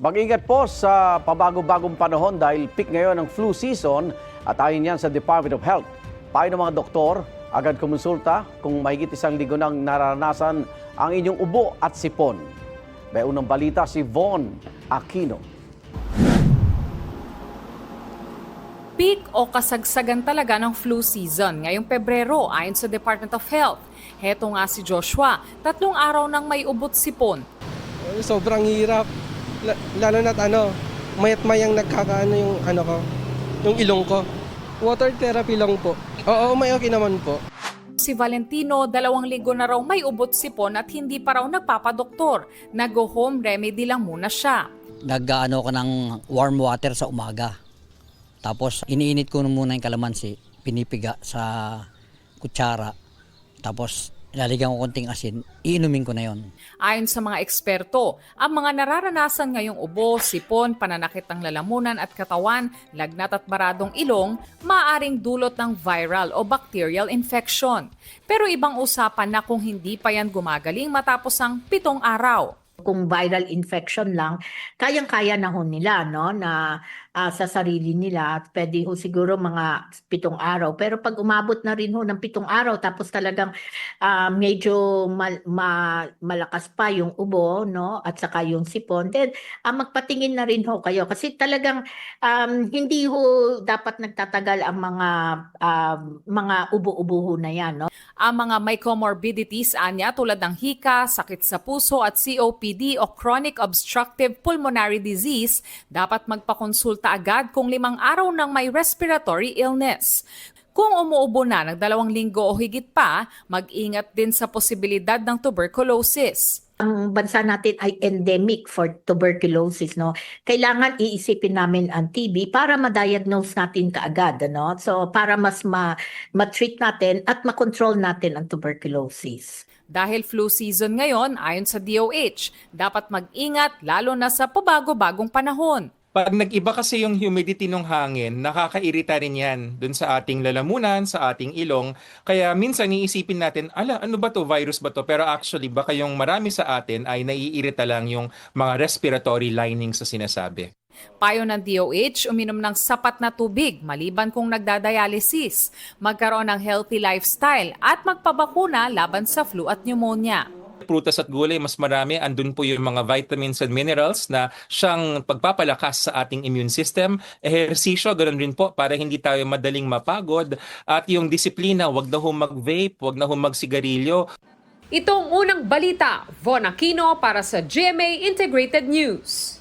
Mag-ingat po sa pabago-bagong panahon dahil peak ngayon ng flu season at ayon yan sa Department of Health. Payo ng mga doktor, agad kumonsulta kung mahigit 1 linggo nang naranasan ang inyong ubo at sipon. May unang balita si Von Aquino. Peak o kasagsagan talaga ng flu season ngayong Pebrero ayon sa Department of Health. Heto nga si Joshua, 3 araw nang may ubot sipon. Sobrang hirap. Lalo na't mayat-mayang nagkakaano yung yung ilong ko. Water therapy lang po. Oo, may okay naman po. Si Valentino, 2 linggo na raw may ubot sipon at hindi pa raw nagpapadoktor. Nag-home remedy lang muna siya. Nag-ano ko ng warm water sa umaga. Tapos iniinit ko muna yung kalamansi, pinipiga sa kutsara. Tapos lalagyan ko konting asin, iinumin ko na yon. Ayon sa mga eksperto, ang mga nararanasan ngayong ubo, sipon, pananakit ng lalamunan at katawan, lagnat at baradong ilong, maaaring dulot ng viral o bacterial infection. Pero ibang usapan na kung hindi pa yan gumagaling matapos ang 7 araw. Kung viral infection lang, kayang-kaya na ho nila, no, na sa sarili nila. Pwede ho siguro mga 7 araw. Pero pag umabot na rin ho ng 7 araw, tapos talagang medyo malakas pa yung ubo, no, at saka yung sipon, then magpatingin na rin ho kayo. Kasi talagang hindi ho dapat nagtatagal ang mga ubo-ubo ho na yan, no. Ang mga may comorbidities anya tulad ng hika, sakit sa puso at COPD o chronic obstructive pulmonary disease, dapat magpakonsulta agad kung 5 araw nang may respiratory illness. Kung umuubo na ng 2 linggo o higit pa, mag-ingat din sa posibilidad ng tuberculosis. Ang bansa natin ay endemic for tuberculosis, no. Kailangan iisipin namin ang TB para ma-diagnose natin kaagad, no. So para mas ma-treat natin at ma-control natin ang tuberculosis. Dahil flu season ngayon, ayon sa DOH, dapat mag-ingat lalo na sa pabago-bagong panahon. Pag nag-iba kasi yung humidity ng hangin, nakakairita rin yan dun sa ating lalamunan, sa ating ilong. Kaya minsan iisipin natin, ano ba to? Virus ba to? Pero actually, baka yung marami sa atin ay naiirita lang yung mga respiratory lining sa sinasabi. Payo ng DOH, uminom ng sapat na tubig maliban kung nagdadialysis, magkaroon ng healthy lifestyle at magpabakuna laban sa flu at pneumonia. Prutas at gulay, mas marami. Andun po yung mga vitamins and minerals na siyang pagpapalakas sa ating immune system. Ehersisyo, ganoon rin po para hindi tayo madaling mapagod. At yung disiplina, wag na ho mag-vape, wag na ho magsigarilyo. Itong unang balita, Von Aquino para sa GMA Integrated News.